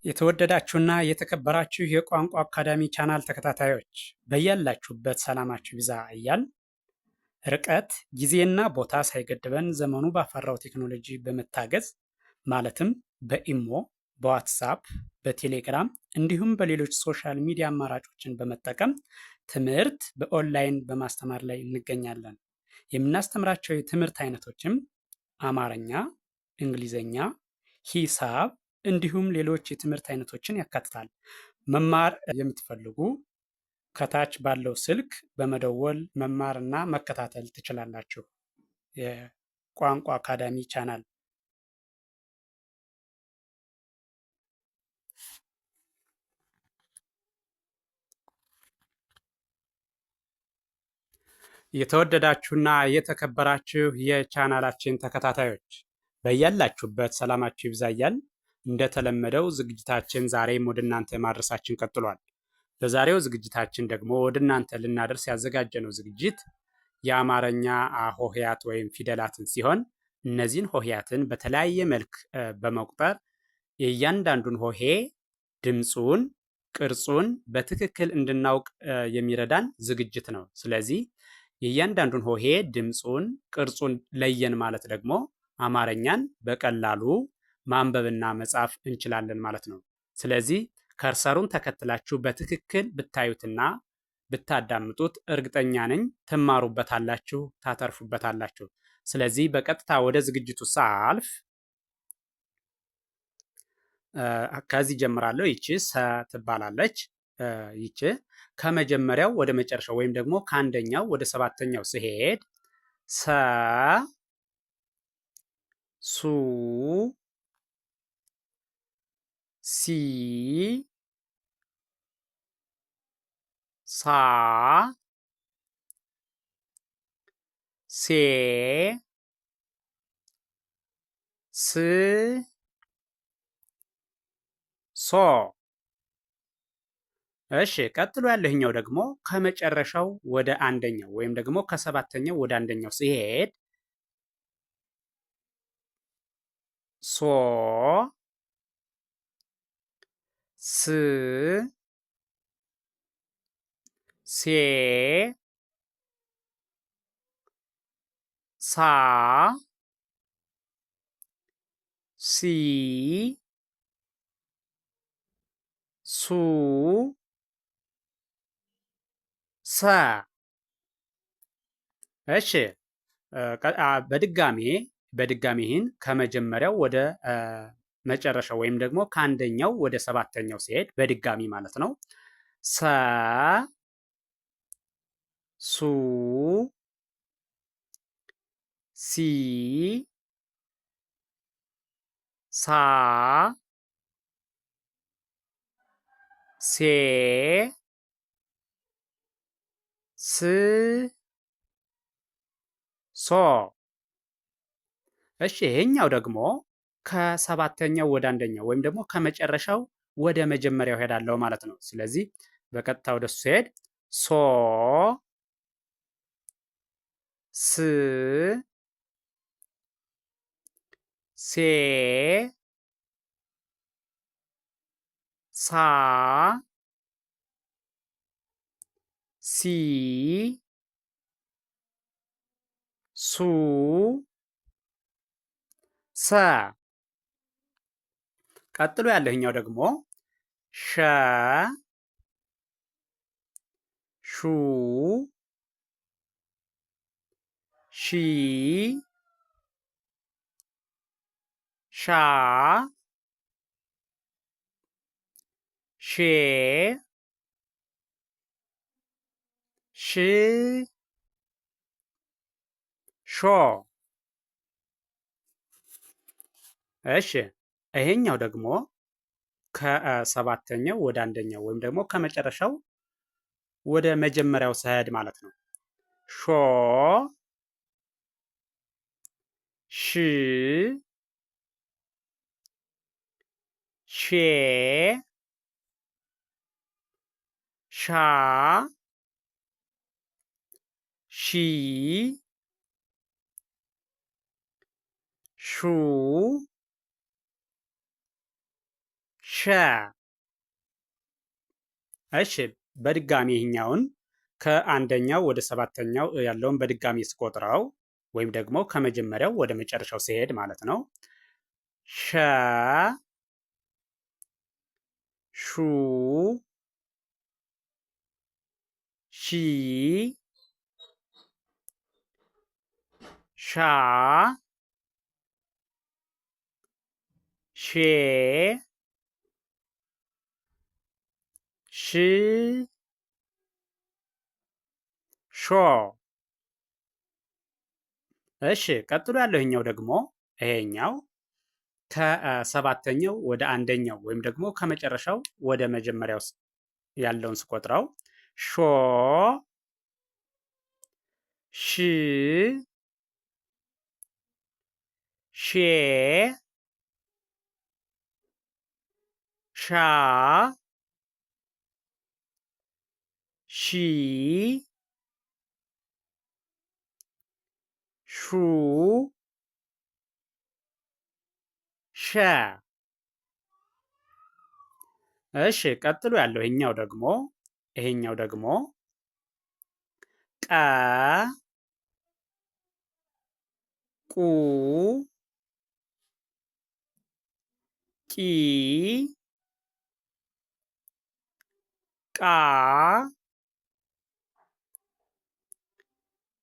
የተወደዳችሁና የተከበራችሁ የቋንቋ አካዳሚ ቻናል ተከታታዮች በያላችሁበት ሰላማችሁ ይብዛ እያል ርቀት ጊዜና ቦታ ሳይገድበን ዘመኑ ባፈራው ቴክኖሎጂ በመታገዝ ማለትም በኢሞ፣ በዋትሳፕ፣ በቴሌግራም እንዲሁም በሌሎች ሶሻል ሚዲያ አማራጮችን በመጠቀም ትምህርት በኦንላይን በማስተማር ላይ እንገኛለን። የምናስተምራቸው የትምህርት አይነቶችም አማርኛ፣ እንግሊዘኛ፣ ሂሳብ እንዲሁም ሌሎች የትምህርት አይነቶችን ያካትታል። መማር የምትፈልጉ ከታች ባለው ስልክ በመደወል መማርና መከታተል ትችላላችሁ። የቋንቋ አካዳሚ ቻናል የተወደዳችሁና የተከበራችሁ የቻናላችን ተከታታዮች በያላችሁበት ሰላማችሁ ይብዛ እያልን እንደተለመደው ዝግጅታችን ዛሬም ወደ እናንተ ማድረሳችን ቀጥሏል። በዛሬው ዝግጅታችን ደግሞ ወደ እናንተ ልናደርስ ያዘጋጀነው ዝግጅት የአማርኛ ሆሄያት ወይም ፊደላትን ሲሆን እነዚህን ሆሄያትን በተለያየ መልክ በመቁጠር የእያንዳንዱን ሆሄ ድምፁን፣ ቅርጹን በትክክል እንድናውቅ የሚረዳን ዝግጅት ነው። ስለዚህ የእያንዳንዱን ሆሄ ድምፁን፣ ቅርጹን ለየን ማለት ደግሞ አማርኛን በቀላሉ ማንበብና መጻፍ እንችላለን ማለት ነው። ስለዚህ ከርሰሩን ተከትላችሁ በትክክል ብታዩትና ብታዳምጡት እርግጠኛ ነኝ ትማሩበታላችሁ፣ ታተርፉበታላችሁ። ስለዚህ በቀጥታ ወደ ዝግጅቱ ሳልፍ ከዚህ ጀምራለሁ። ይቺ ሰ ትባላለች። ይቺ ከመጀመሪያው ወደ መጨረሻው ወይም ደግሞ ከአንደኛው ወደ ሰባተኛው ስሄድ ሰ ሱ ሲ ሳ ሴ ስ ሶ። እሺ ቀጥሎ ያለህኛው ደግሞ ከመጨረሻው ወደ አንደኛው ወይም ደግሞ ከሰባተኛው ወደ አንደኛው ሲሄድ ሶ ስ ሴ ሳ ሲ ሱ ሰ። እሺ በድጋሚ ይህን ከመጀመሪያው ወደ መጨረሻው ወይም ደግሞ ከአንደኛው ወደ ሰባተኛው ሲሄድ በድጋሚ ማለት ነው። ሰ ሱ ሲ ሳ ሴ ስ ሶ። እሺ ይሄኛው ደግሞ ከሰባተኛው ወደ አንደኛው ወይም ደግሞ ከመጨረሻው ወደ መጀመሪያው ሄዳለሁ ማለት ነው። ስለዚህ በቀጥታ ወደ እሱ ሲሄድ ሶ ስ ሴ ሳ ሲ ሱ ሰ። ቀጥሎ ያለህኛው ደግሞ ሸ ሹ ሺ ሻ ሼ ሽ ሾ። እሺ ይሄኛው ደግሞ ከሰባተኛው ወደ አንደኛው ወይም ደግሞ ከመጨረሻው ወደ መጀመሪያው ሰሄድ ማለት ነው። ሾ ሽ ሼ ሻ ሺ ሹ ሸ። እሺ በድጋሚ ይህኛውን ከአንደኛው ወደ ሰባተኛው ያለውን በድጋሚ ስቆጥረው ወይም ደግሞ ከመጀመሪያው ወደ መጨረሻው ሲሄድ ማለት ነው። ሸ ሹ ሺ ሻ ሼ ሽ ሾ። እሺ ቀጥሎ ያለው ይሄኛው ደግሞ ይሄኛው ከሰባተኛው ወደ አንደኛው ወይም ደግሞ ከመጨረሻው ወደ መጀመሪያው ያለውን ስቆጥረው ሾ ሽ ሼ ሻ ሺ ሹ ሸ። እሺ ቀጥሎ ያለው ይሄኛው ደግሞ ቀ ቁ ቂ ቃ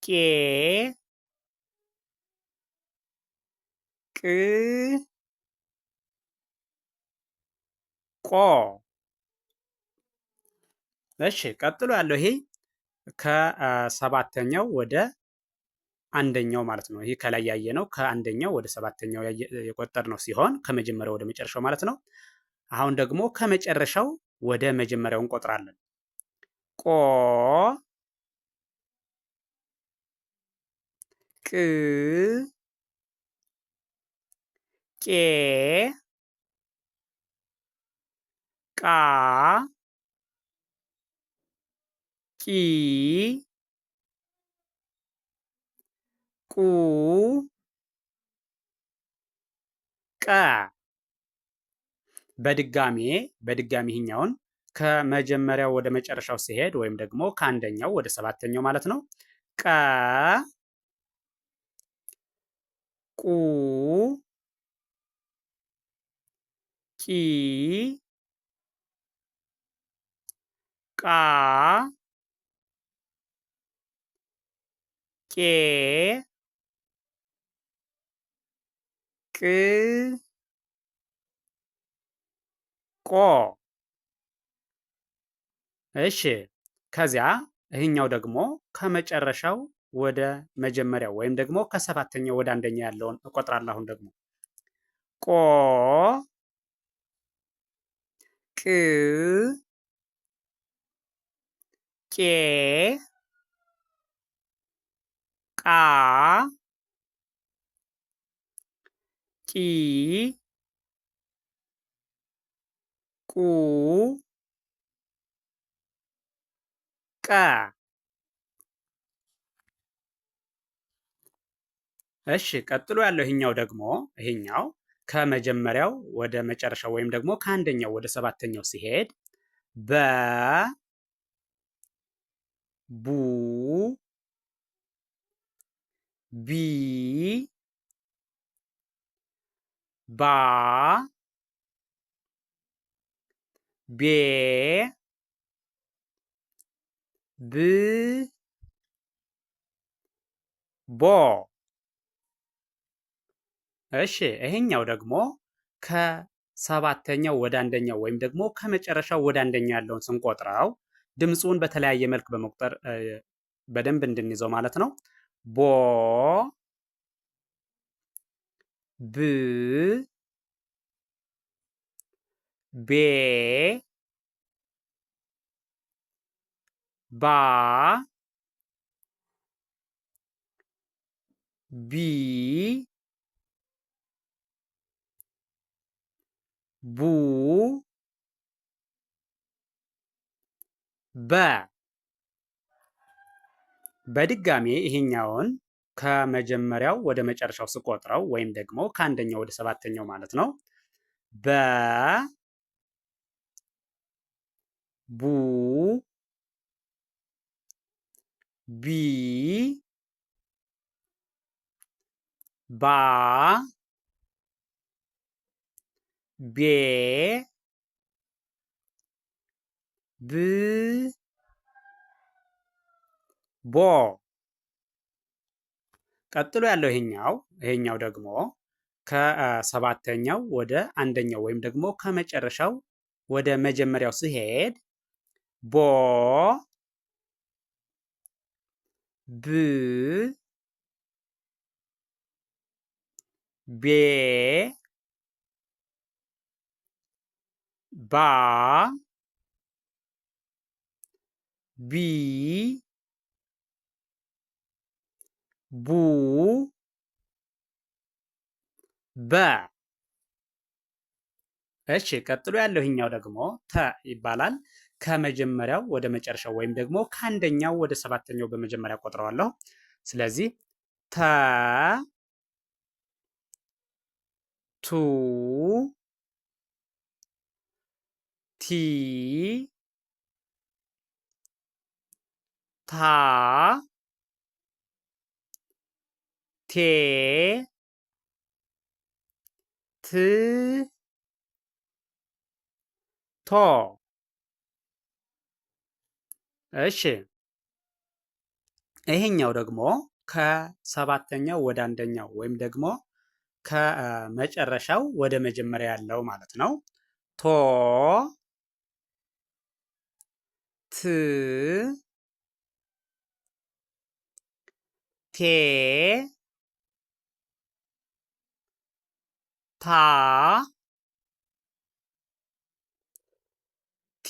ቄ ቅ ቆ። እሺ ቀጥሎ ያለው ይሄ ከሰባተኛው ወደ አንደኛው ማለት ነው። ይሄ ከላይ ያየነው ከአንደኛው ወደ ሰባተኛው የቆጠርነው ሲሆን ከመጀመሪያው ወደ መጨረሻው ማለት ነው። አሁን ደግሞ ከመጨረሻው ወደ መጀመሪያው እንቆጥራለን። ቆ ቅ ቄ ቃ ቂ ቁ ቀ። በድጋሚ ይህኛውን ከመጀመሪያው ወደ መጨረሻው ሲሄድ ወይም ደግሞ ከአንደኛው ወደ ሰባተኛው ማለት ነው። ቀ ቁ ቂ ቃ ቄ ቅ ቆ። እሺ ከዚያ ይህኛው ደግሞ ከመጨረሻው ወደ መጀመሪያው ወይም ደግሞ ከሰባተኛው ወደ አንደኛ ያለውን እቆጥራለሁ። አሁን ደግሞ ቆ ቅ ቄ ቃ ቂ ቁ ቀ። እሺ ቀጥሎ ያለው ይሄኛው ከመጀመሪያው ወደ መጨረሻው ወይም ደግሞ ከአንደኛው ወደ ሰባተኛው ሲሄድ በ ቡ ቢ ባ ቤ ብ ቦ። እሺ ይሄኛው ደግሞ ከሰባተኛው ወደ አንደኛው ወይም ደግሞ ከመጨረሻው ወደ አንደኛው ያለውን ስንቆጥረው ድምፁን በተለያየ መልክ በመቁጠር በደንብ እንድንይዘው ማለት ነው። ቦ ብ ቤ ባ ቢ ቡ በ። በድጋሜ ይሄኛውን ከመጀመሪያው ወደ መጨረሻው ስቆጥረው ወይም ደግሞ ከአንደኛው ወደ ሰባተኛው ማለት ነው። በ ቡ ቢ ባ ቤ ብ ቦ። ቀጥሎ ያለው ይሄኛው ደግሞ ከሰባተኛው ወደ አንደኛው ወይም ደግሞ ከመጨረሻው ወደ መጀመሪያው ሲሄድ ቦ ብ ቤ ባ ቢ ቡ በ። እሺ ቀጥሎ ያለው ይሄኛው ደግሞ ተ ይባላል። ከመጀመሪያው ወደ መጨረሻው ወይም ደግሞ ከአንደኛው ወደ ሰባተኛው በመጀመሪያ ቆጥረዋለሁ። ስለዚህ ተ ቱ ቲ ታ ቴ ት ቶ። እሺ ይሄኛው ደግሞ ከሰባተኛው ወደ አንደኛው ወይም ደግሞ ከመጨረሻው ወደ መጀመሪያ ያለው ማለት ነው። ቶ ት ቴ ታ ቲ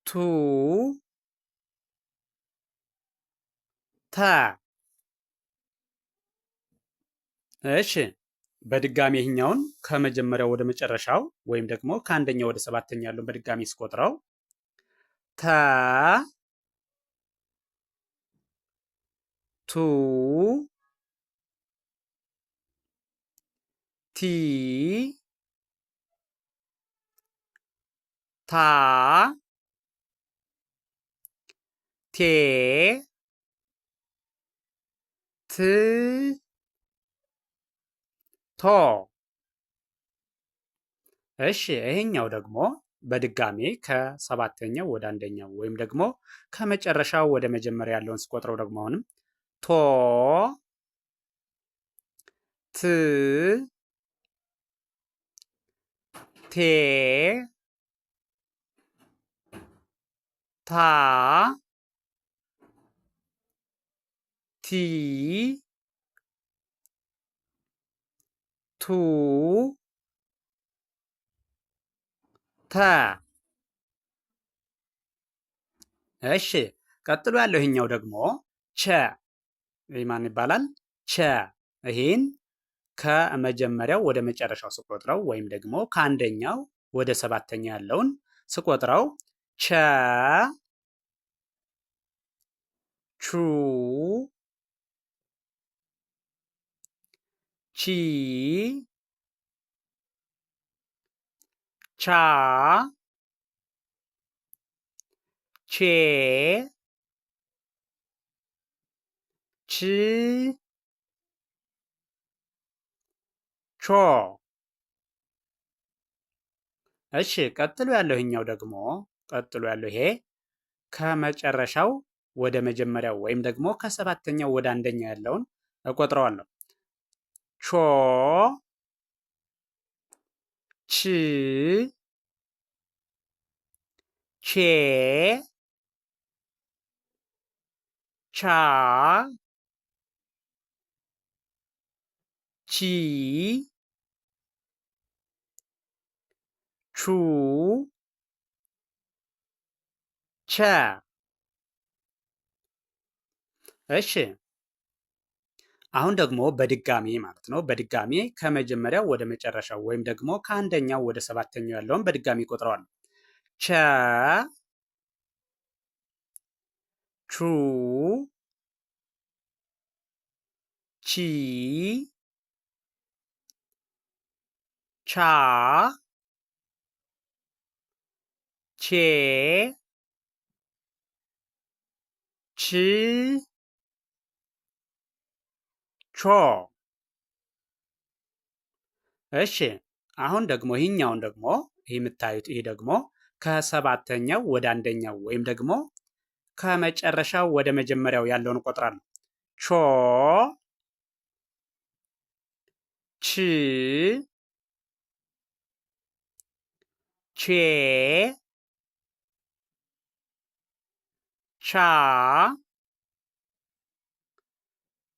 ቱ ተ። እሺ በድጋሚ ይህኛውን ከመጀመሪያው ወደ መጨረሻው ወይም ደግሞ ከአንደኛው ወደ ሰባተኛ ያለውን በድጋሚ ስቆጥረው ተ ቱ ቲ ታ ቴ ት ቶ። እሺ ይሄኛው ደግሞ በድጋሜ ከሰባተኛው ወደ አንደኛው ወይም ደግሞ ከመጨረሻው ወደ መጀመሪያ ያለውን ስቆጥረው ደግሞ አሁንም ቶ ት ቴ ታ ቲ ቱ ተ። እሺ ቀጥሎ ያለው ይሄኛው ደግሞ ቸ። ይህ ማን ይባላል? ቸ። ይህን ከመጀመሪያው ወደ መጨረሻው ስቆጥረው ወይም ደግሞ ከአንደኛው ወደ ሰባተኛ ያለውን ስቆጥረው ቸ ቹ ቺ ቻ ቼ ች ቾ። እሺ ቀጥሎ ያለው ይሄኛው ደግሞ ይሄ ከመጨረሻው ወደ መጀመሪያው ወይም ደግሞ ከሰባተኛው ወደ አንደኛው ያለውን እቆጥረዋለሁ። ቾ ች ቼ ቻ ቺ ቹ ቸ። እሺ አሁን ደግሞ በድጋሚ ማለት ነው። በድጋሚ ከመጀመሪያው ወደ መጨረሻው ወይም ደግሞ ከአንደኛው ወደ ሰባተኛው ያለውን በድጋሚ ቆጥረዋል። ቸ ቹ ቺ ቻ ቼ ች ቾ። እሺ አሁን ደግሞ ይህኛውን ደግሞ ይህ የምታዩት ይህ ደግሞ ከሰባተኛው ወደ አንደኛው ወይም ደግሞ ከመጨረሻው ወደ መጀመሪያው ያለውን እቆጥራለሁ። ቾ ች ቼ ቻ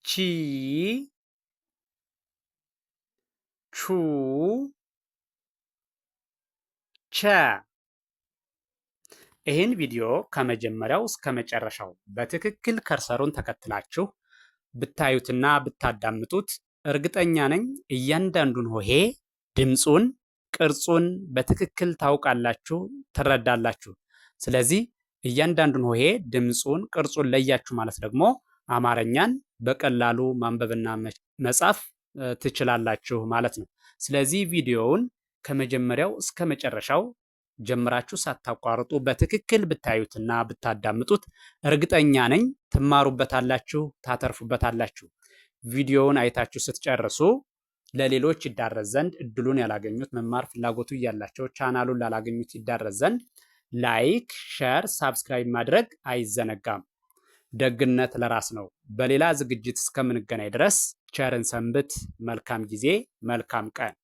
ቺ ቹ ቸ። ይህን ቪዲዮ ከመጀመሪያው እስከ መጨረሻው በትክክል ከርሰሩን ተከትላችሁ ብታዩትና ብታዳምጡት እርግጠኛ ነኝ እያንዳንዱን ሆሄ ድምፁን፣ ቅርጹን በትክክል ታውቃላችሁ፣ ትረዳላችሁ። ስለዚህ እያንዳንዱን ሆሄ ድምፁን፣ ቅርጹን ለያችሁ ማለት ደግሞ አማርኛን በቀላሉ ማንበብና መጻፍ ትችላላችሁ ማለት ነው። ስለዚህ ቪዲዮውን ከመጀመሪያው እስከ መጨረሻው ጀምራችሁ ሳታቋርጡ በትክክል ብታዩትና ብታዳምጡት እርግጠኛ ነኝ ትማሩበታላችሁ፣ ታተርፉበታላችሁ። ቪዲዮውን አይታችሁ ስትጨርሱ ለሌሎች ይዳረስ ዘንድ እድሉን ያላገኙት መማር ፍላጎቱ እያላቸው ቻናሉን ላላገኙት ይዳረስ ዘንድ ላይክ፣ ሼር፣ ሳብስክራይብ ማድረግ አይዘነጋም። ደግነት ለራስ ነው። በሌላ ዝግጅት እስከምንገናኝ ድረስ ቸርን ሰንብት። መልካም ጊዜ፣ መልካም ቀን